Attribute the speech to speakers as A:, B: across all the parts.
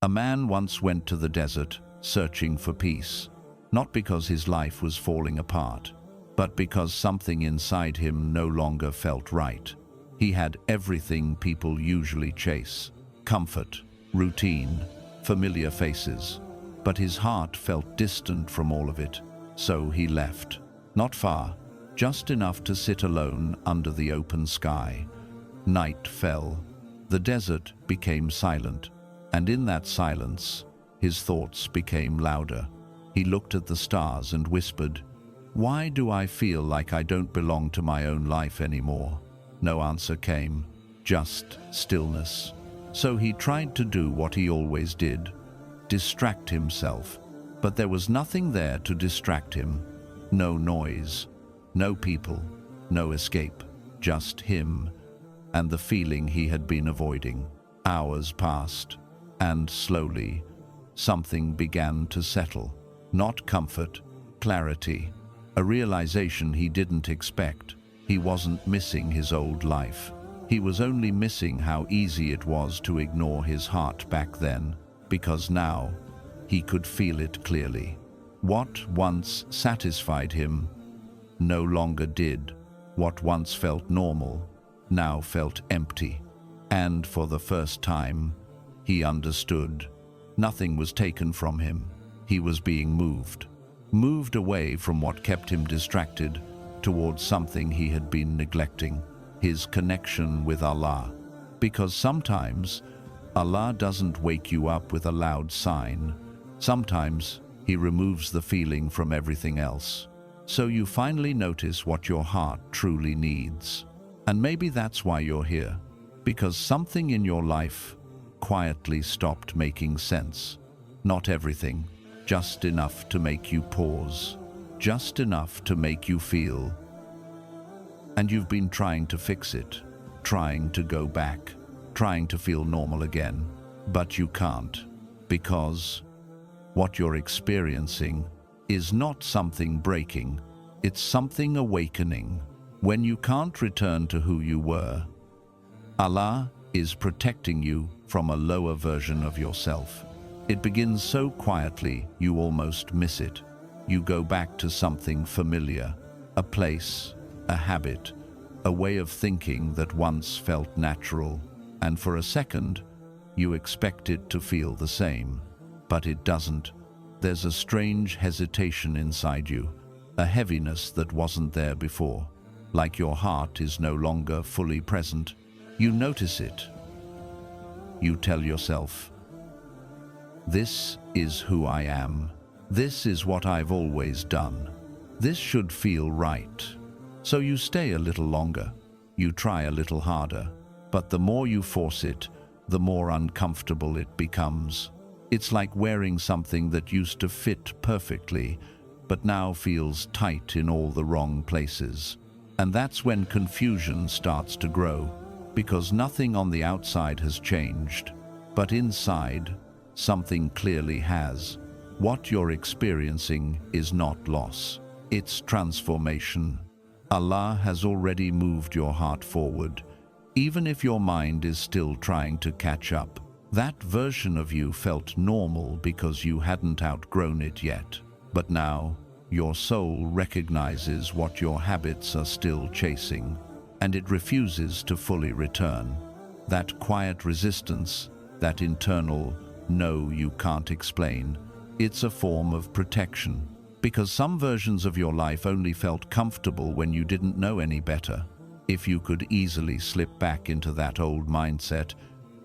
A: A man once went to the desert searching for peace, not because his life was falling apart, but because something inside him no longer felt right. He had everything people usually chase: comfort, routine, familiar faces. But his heart felt distant from all of it, so he left. Not far, just enough to sit alone under the open sky. Night fell. The desert became silent, and in that silence, his thoughts became louder. He looked at the stars and whispered, "Why do I feel like I don't belong to my own life anymore?" No answer came, just stillness. So he tried to do what he always did: distract himself. But there was nothing there to distract him. No noise, no people, no escape, just him and the feeling he had been avoiding. Hours passed, and slowly, something began to settle. Not comfort, clarity, a realization he didn't expect. He wasn't missing his old life. He was only missing how easy it was to ignore his heart back then, because now he could feel it clearly. What once satisfied him no longer did. What once felt normal now felt empty. And for the first time, he understood. Nothing was taken from him. He was being moved away from what kept him distracted towards something he had been neglecting: his connection with Allah. Because sometimes Allah doesn't wake you up with a loud sign. Sometimes He removes the feeling from everything else. So you finally notice what your heart truly needs. And maybe that's why you're here, because something in your life quietly stopped making sense. Not everything, just enough to make you pause, just enough to make you feel. And you've been trying to fix it, trying to go back, trying to feel normal again, but you can't, because what you're experiencing is not something breaking, it's something awakening. When you can't return to who you were, Allah is protecting you from a lower version of yourself. It begins so quietly you almost miss it. You go back to something familiar, a place, a habit, a way of thinking that once felt natural, and for a second, you expect it to feel the same. But it doesn't. There's a strange hesitation inside you, a heaviness that wasn't there before. Like your heart is no longer fully present. You notice it. You tell yourself, "This is who I am. This is what I've always done. This should feel right." So you stay a little longer. You try a little harder. But the more you force it, the more uncomfortable it becomes. It's like wearing something that used to fit perfectly, but now feels tight in all the wrong places. And that's when confusion starts to grow, because nothing on the outside has changed, but inside, something clearly has. What you're experiencing is not loss, it's transformation. Allah has already moved your heart forward, even if your mind is still trying to catch up. That version of you felt normal because you hadn't outgrown it yet. But now, your soul recognizes what your habits are still chasing, and it refuses to fully return. That quiet resistance, that internal "no, you can't explain," it's a form of protection. Because some versions of your life only felt comfortable when you didn't know any better. If you could easily slip back into that old mindset,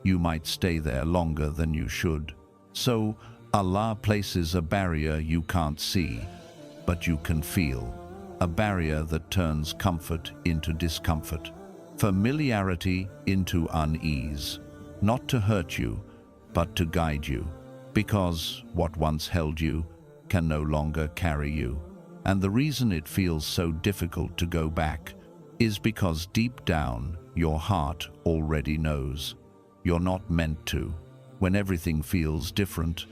A: you might stay there longer than you should. So, Allah places a barrier you can't see, but you can feel. A barrier that turns comfort into discomfort, familiarity into unease. Not to hurt you, but to guide you. Because what once held you can no longer carry you. And the reason it feels so difficult to go back is because deep down, your heart already knows. You're not meant to. When everything feels different,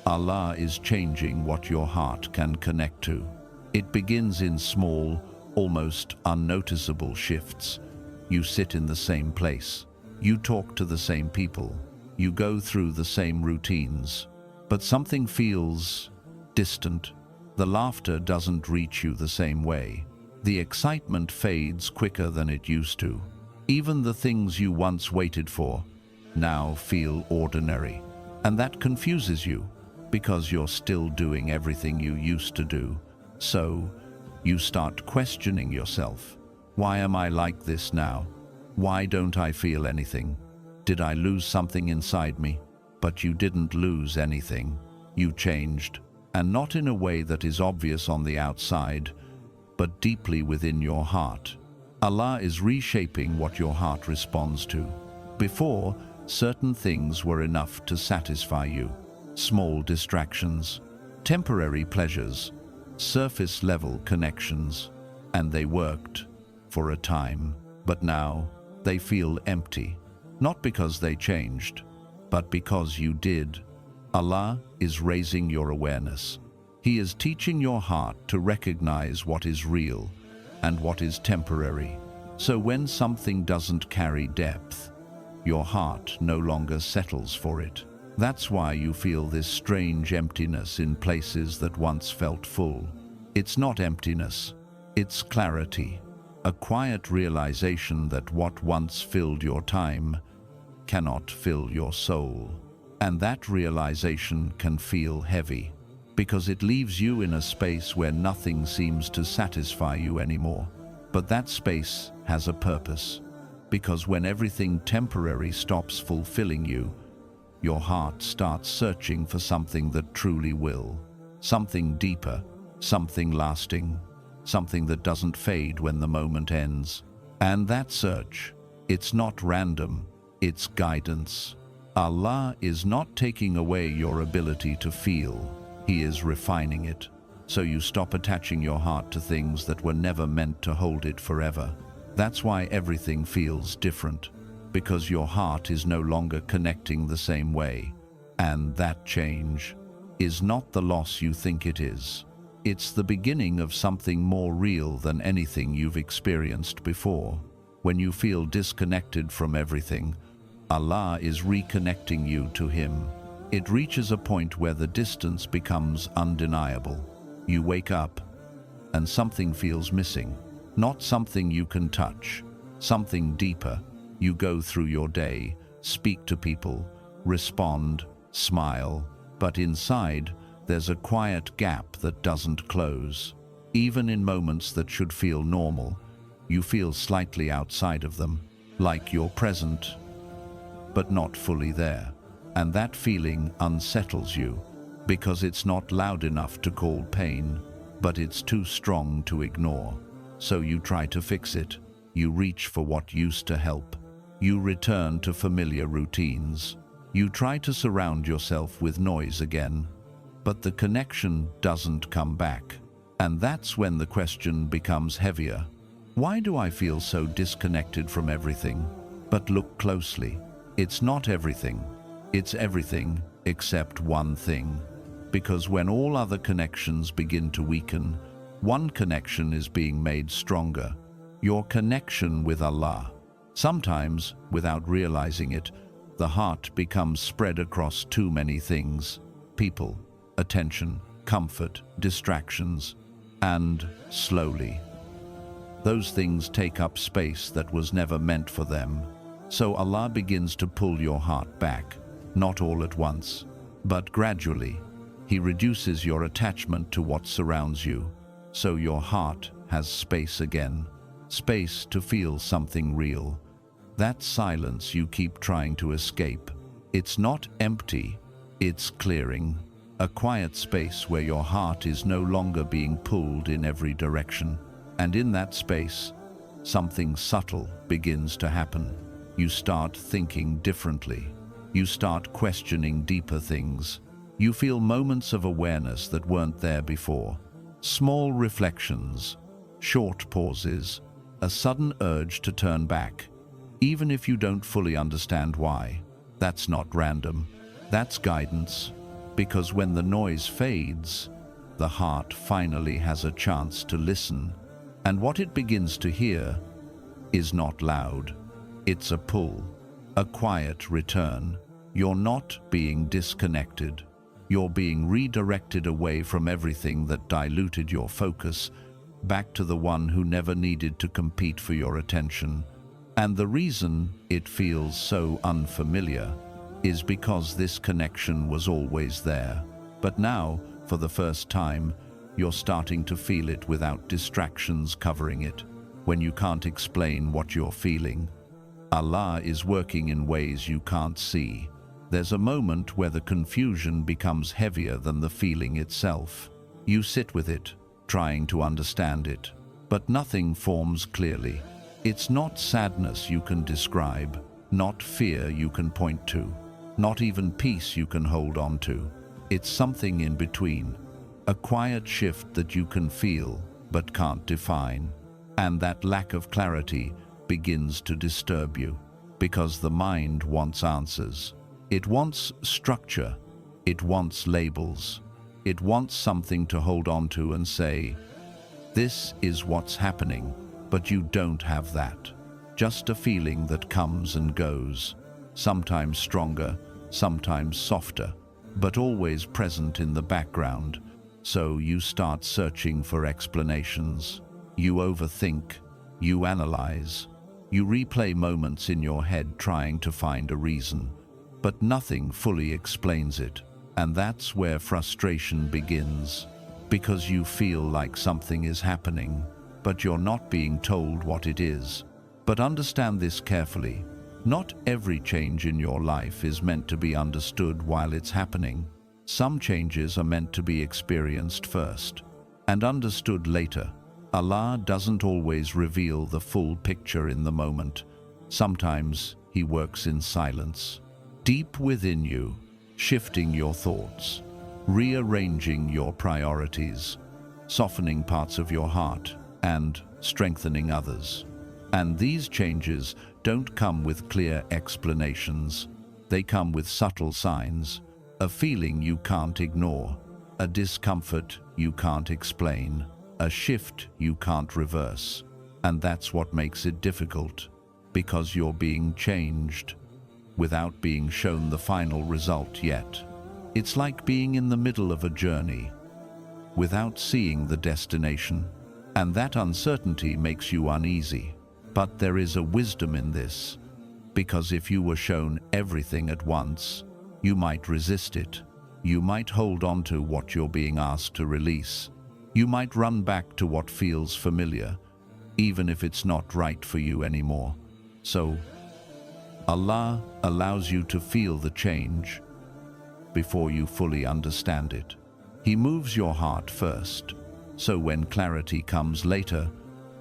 A: Allah is changing what your heart can connect to. It begins in small, almost unnoticeable shifts. You sit in the same place. You talk to the same people. You go through the same routines, but something feels distant. The laughter doesn't reach you the same way. The excitement fades quicker than it used to. Even the things you once waited for now feel ordinary. And that confuses you, because you're still doing everything you used to do. So, you start questioning yourself. Why am I like this now? Why don't I feel anything? Did I lose something inside me? But you didn't lose anything. You changed, and not in a way that is obvious on the outside, but deeply within your heart. Allah is reshaping what your heart responds to. Before, certain things were enough to satisfy you. Small distractions, temporary pleasures, surface-level connections, and they worked for a time. But now, they feel empty. Not because they changed, but because you did. Allah is raising your awareness. He is teaching your heart to recognize what is real and what is temporary. So when something doesn't carry depth, your heart no longer settles for it. That's why you feel this strange emptiness in places that once felt full. It's not emptiness, it's clarity. A quiet realization that what once filled your time cannot fill your soul. And that realization can feel heavy, because it leaves you in a space where nothing seems to satisfy you anymore. But that space has a purpose, because when everything temporary stops fulfilling you, your heart starts searching for something that truly will. Something deeper, something lasting, something that doesn't fade when the moment ends. And that search, it's not random, it's guidance. Allah is not taking away your ability to feel, He is refining it. So you stop attaching your heart to things that were never meant to hold it forever. That's why everything feels different, because your heart is no longer connecting the same way. And that change is not the loss you think it is. It's the beginning of something more real than anything you've experienced before. When you feel disconnected from everything, Allah is reconnecting you to Him. It reaches a point where the distance becomes undeniable. You wake up, and something feels missing. Not something you can touch, something deeper. You go through your day, speak to people, respond, smile, but inside, there's a quiet gap that doesn't close. Even in moments that should feel normal, you feel slightly outside of them, like you're present, but not fully there. And that feeling unsettles you, because it's not loud enough to call pain, but it's too strong to ignore. So you try to fix it. You reach for what used to help. You return to familiar routines. You try to surround yourself with noise again, but the connection doesn't come back. And that's when the question becomes heavier. Why do I feel so disconnected from everything? But look closely. It's not everything. It's everything except one thing. Because when all other connections begin to weaken, one connection is being made stronger. Your connection with Allah. Sometimes, without realizing it, the heart becomes spread across too many things. People, attention, comfort, distractions, and slowly, those things take up space that was never meant for them. So Allah begins to pull your heart back, not all at once, but gradually. He reduces your attachment to what surrounds you, so your heart has space again, space to feel something real. That silence you keep trying to escape, it's not empty, it's clearing. A quiet space where your heart is no longer being pulled in every direction. And in that space, something subtle begins to happen. You start thinking differently. You start questioning deeper things. You feel moments of awareness that weren't there before. Small reflections, short pauses, a sudden urge to turn back, even if you don't fully understand why. That's not random. That's guidance. Because when the noise fades, the heart finally has a chance to listen. And what it begins to hear is not loud. It's a pull, a quiet return, You're not being disconnected. You're being redirected away from everything that diluted your focus, back to the one who never needed to compete for your attention. And the reason it feels so unfamiliar is because this connection was always there. But now, for the first time, you're starting to feel it without distractions covering it. When you can't explain what you're feeling, Allah is working in ways you can't see. There's a moment where the confusion becomes heavier than the feeling itself. You sit with it, trying to understand it, but nothing forms clearly. It's not sadness you can describe, not fear you can point to, not even peace you can hold on to. It's something in between, a quiet shift that you can feel but can't define. And that lack of clarity begins to disturb you, because the mind wants answers. It wants structure, it wants labels, it wants something to hold on to and say, this is what's happening, but you don't have that. Just a feeling that comes and goes, sometimes stronger, sometimes softer, but always present in the background. So you start searching for explanations. You overthink, you analyze, you replay moments in your head trying to find a reason, but nothing fully explains it. And that's where frustration begins, because you feel like something is happening, but you're not being told what it is. But understand this carefully. Not every change in your life is meant to be understood while it's happening. Some changes are meant to be experienced first and understood later. Allah doesn't always reveal the full picture in the moment. Sometimes He works in silence, deep within you, shifting your thoughts, rearranging your priorities, softening parts of your heart, and strengthening others. And these changes don't come with clear explanations. They come with subtle signs, a feeling you can't ignore, a discomfort you can't explain, a shift you can't reverse. And that's what makes it difficult, because you're being changed without being shown the final result yet. It's like being in the middle of a journey without seeing the destination, and that uncertainty makes you uneasy. But there is a wisdom in this, because if you were shown everything at once, you might resist it. You might hold on to what you're being asked to release. You might run back to what feels familiar, even if it's not right for you anymore. So, Allah allows you to feel the change before you fully understand it. He moves your heart first, so when clarity comes later,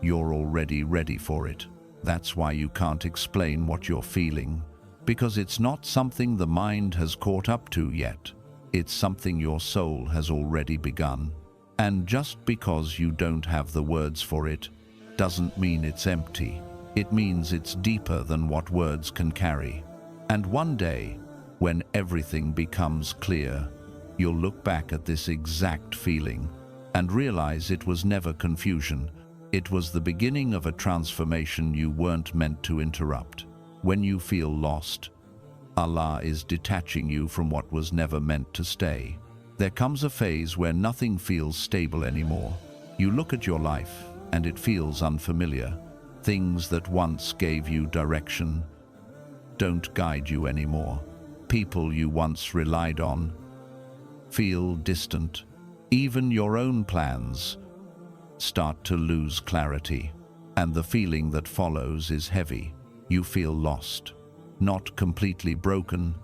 A: you're already ready for it. That's why you can't explain what you're feeling, because it's not something the mind has caught up to yet. It's something your soul has already begun. And just because you don't have the words for it, doesn't mean it's empty. It means it's deeper than what words can carry. And one day, when everything becomes clear, you'll look back at this exact feeling and realize it was never confusion. It was the beginning of a transformation you weren't meant to interrupt. When you feel lost, Allah is detaching you from what was never meant to stay. There comes a phase where nothing feels stable anymore. You look at your life and it feels unfamiliar. Things that once gave you direction don't guide you anymore. People you once relied on feel distant. Even your own plans start to lose clarity, and the feeling that follows is heavy. You feel lost, not completely broken,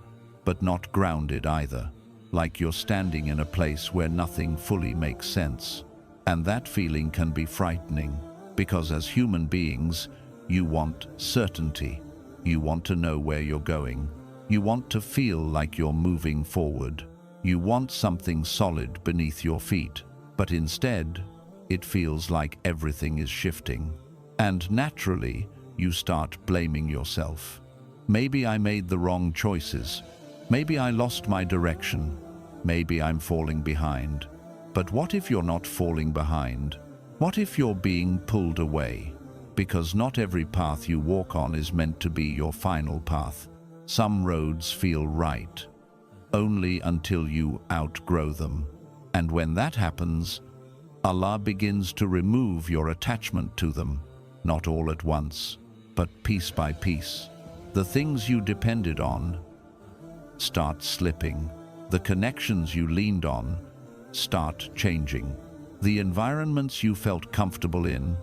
A: but not grounded either, like you're standing in a place where nothing fully makes sense. And that feeling can be frightening, because as human beings, you want certainty. You want to know where you're going. You want to feel like you're moving forward. You want something solid beneath your feet, but instead, it feels like everything is shifting. And naturally, you start blaming yourself. Maybe I made the wrong choices. Maybe I lost my direction. Maybe I'm falling behind. But what if you're not falling behind? What if you're being pulled away? Because not every path you walk on is meant to be your final path. Some roads feel right, only until you outgrow them. And when that happens, Allah begins to remove your attachment to them, not all at once, but piece by piece. The things you depended on start slipping. The connections you leaned on start changing. The environments you felt comfortable in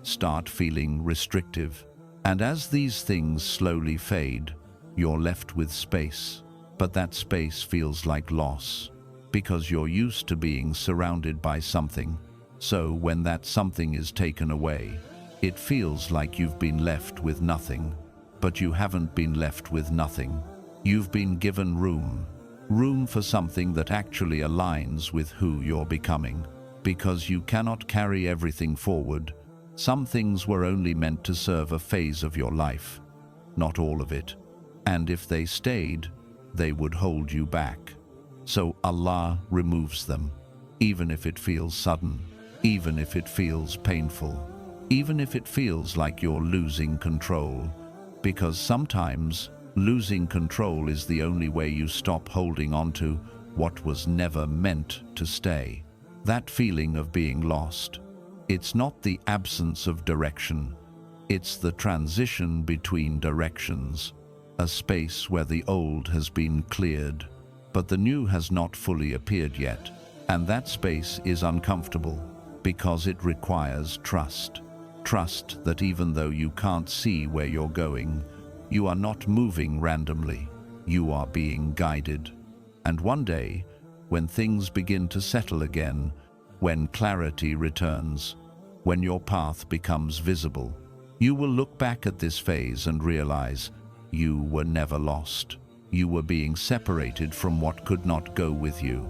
A: start feeling restrictive. And as these things slowly fade, you're left with space. But that space feels like loss, because you're used to being surrounded by something. So when that something is taken away, it feels like you've been left with nothing. But you haven't been left with nothing. You've been given room for something that actually aligns with who you're becoming. Because you cannot carry everything forward. Some things were only meant to serve a phase of your life, not all of it. And if they stayed, they would hold you back. So Allah removes them, even if it feels sudden, even if it feels painful, even if it feels like you're losing control. Because sometimes losing control is the only way you stop holding on to what was never meant to stay. That feeling of being lost. It's not the absence of direction. It's the transition between directions. A space where the old has been cleared, but the new has not fully appeared yet. And that space is uncomfortable because it requires trust. Trust that even though you can't see where you're going, you are not moving randomly. You are being guided. And one day, when things begin to settle again, when clarity returns, when your path becomes visible, you will look back at this phase and realize you were never lost. You were being separated from what could not go with you.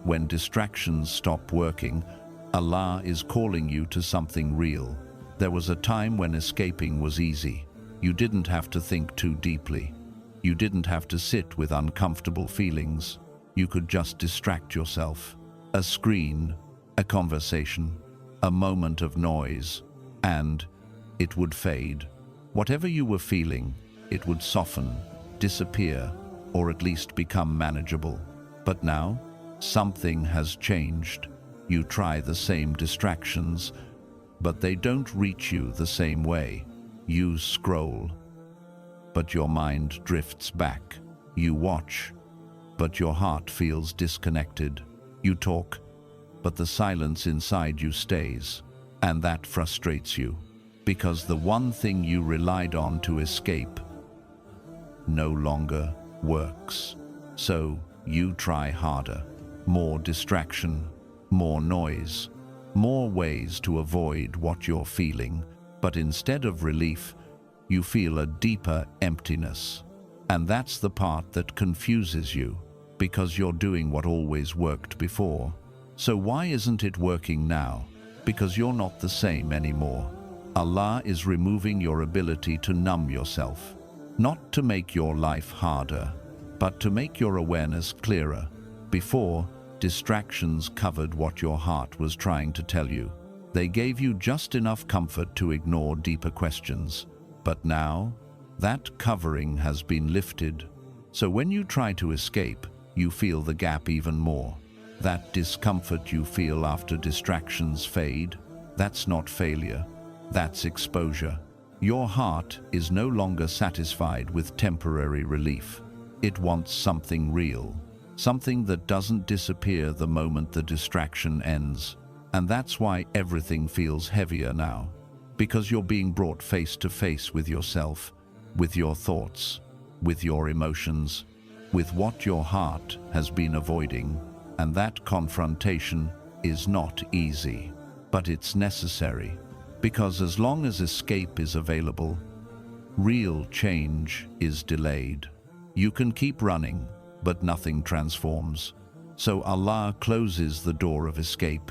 A: When distractions stop working, Allah is calling you to something real. There was a time when escaping was easy. You didn't have to think too deeply. You didn't have to sit with uncomfortable feelings. You could just distract yourself. A screen, a conversation, a moment of noise, and it would fade. Whatever you were feeling, it would soften, disappear, or at least become manageable. But now, something has changed. You try the same distractions, but they don't reach you the same way. You scroll, but your mind drifts back. You watch, but your heart feels disconnected. You talk, but the silence inside you stays. And that frustrates you, because the one thing you relied on to escape no longer works. So you try harder. More distraction, more noise, more ways to avoid what you're feeling. But instead of relief, you feel a deeper emptiness. And that's the part that confuses you, because you're doing what always worked before. So why isn't it working now? Because you're not the same anymore. Allah is removing your ability to numb yourself, not to make your life harder, but to make your awareness clearer. Before, distractions covered what your heart was trying to tell you. They gave you just enough comfort to ignore deeper questions. But now, that covering has been lifted. So when you try to escape, you feel the gap even more. That discomfort you feel after distractions fade, that's not failure, that's exposure. Your heart is no longer satisfied with temporary relief. It wants something real, something that doesn't disappear the moment the distraction ends. And that's why everything feels heavier now, because you're being brought face to face with yourself, with your thoughts, with your emotions, with what your heart has been avoiding. And that confrontation is not easy, but it's necessary, because as long as escape is available, real change is delayed. You can keep running, but nothing transforms. So Allah closes the door of escape,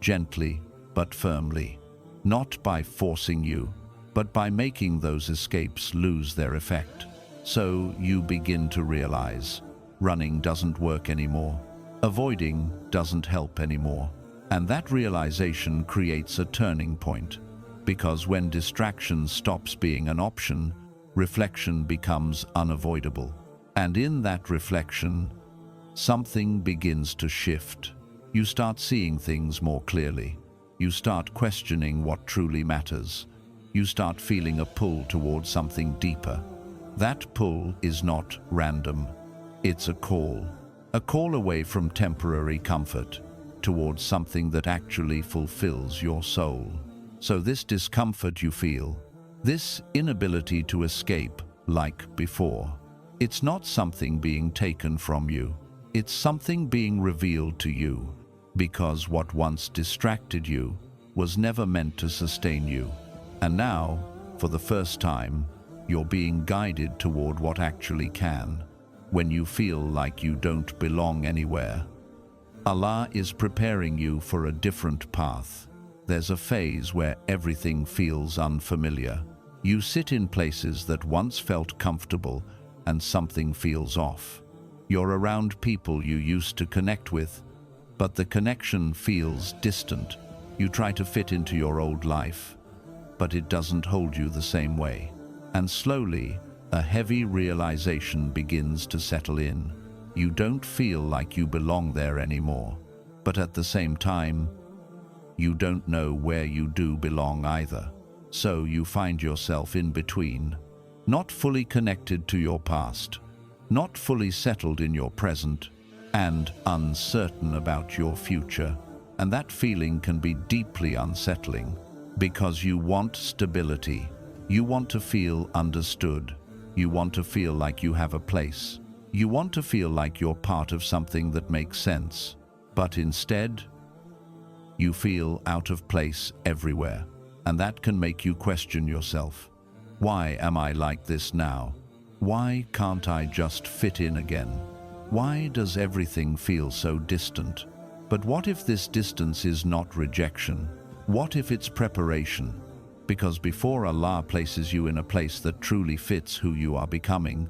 A: gently but firmly, not by forcing you, but by making those escapes lose their effect. So you begin to realize running doesn't work anymore. Avoiding doesn't help anymore. And that realization creates a turning point, because when distraction stops being an option, reflection becomes unavoidable. And in that reflection, something begins to shift. You start seeing things more clearly. You start questioning what truly matters. You start feeling a pull towards something deeper. That pull is not random. It's a call away from temporary comfort towards something that actually fulfills your soul. So this discomfort you feel, this inability to escape like before, it's not something being taken from you. It's something being revealed to you, because what once distracted you was never meant to sustain you. And now, for the first time, you're being guided toward what actually can. When you feel like you don't belong anywhere, Allah is preparing you for a different path. There's a phase where everything feels unfamiliar. You sit in places that once felt comfortable and something feels off. You're around people you used to connect with, but the connection feels distant. You try to fit into your old life, but it doesn't hold you the same way. And slowly, a heavy realization begins to settle in. You don't feel like you belong there anymore, but at the same time, you don't know where you do belong either. So you find yourself in between, not fully connected to your past, not fully settled in your present, and uncertain about your future. And that feeling can be deeply unsettling, because you want stability. You want to feel understood. You want to feel like you have a place. You want to feel like you're part of something that makes sense. But instead, you feel out of place everywhere. And that can make you question yourself. Why am I like this now? Why can't I just fit in again? Why does everything feel so distant? But what if this distance is not rejection? What if it's preparation? Because before Allah places you in a place that truly fits who you are becoming,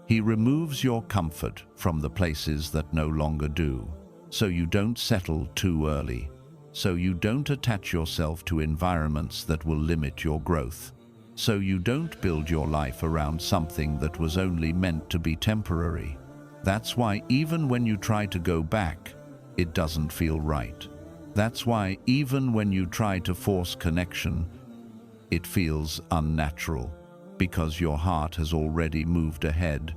A: He removes your comfort from the places that no longer do. So you don't settle too early. So you don't attach yourself to environments that will limit your growth. So you don't build your life around something that was only meant to be temporary. That's why even when you try to go back, it doesn't feel right. That's why even when you try to force connection, it feels unnatural, because your heart has already moved ahead,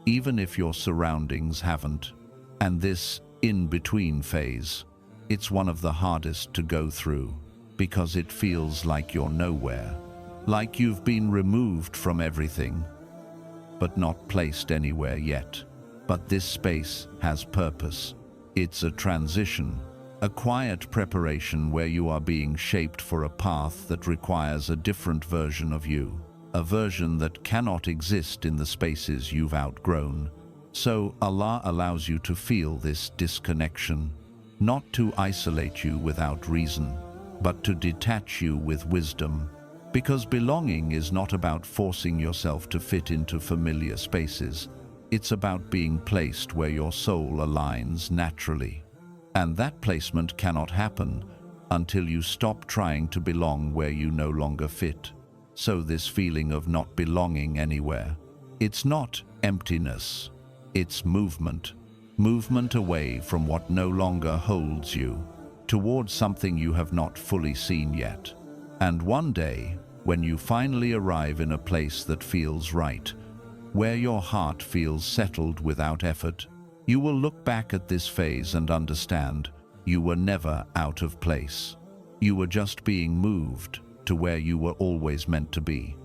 A: even if your surroundings haven't. And this in-between phase, it's one of the hardest to go through, because it feels like you're nowhere, like you've been removed from everything, but not placed anywhere yet. But this space has purpose. It's a transition, a quiet preparation where you are being shaped for a path that requires a different version of you, a version that cannot exist in the spaces you've outgrown. So Allah allows you to feel this disconnection, not to isolate you without reason, but to detach you with wisdom. Because belonging is not about forcing yourself to fit into familiar spaces. It's about being placed where your soul aligns naturally. And that placement cannot happen until you stop trying to belong where you no longer fit. So this feeling of not belonging anywhere, it's not emptiness, it's movement. Movement away from what no longer holds you, towards something you have not fully seen yet. And one day, when you finally arrive in a place that feels right, where your heart feels settled without effort, you will look back at this phase and understand you were never out of place. You were just being moved to where you were always meant to be.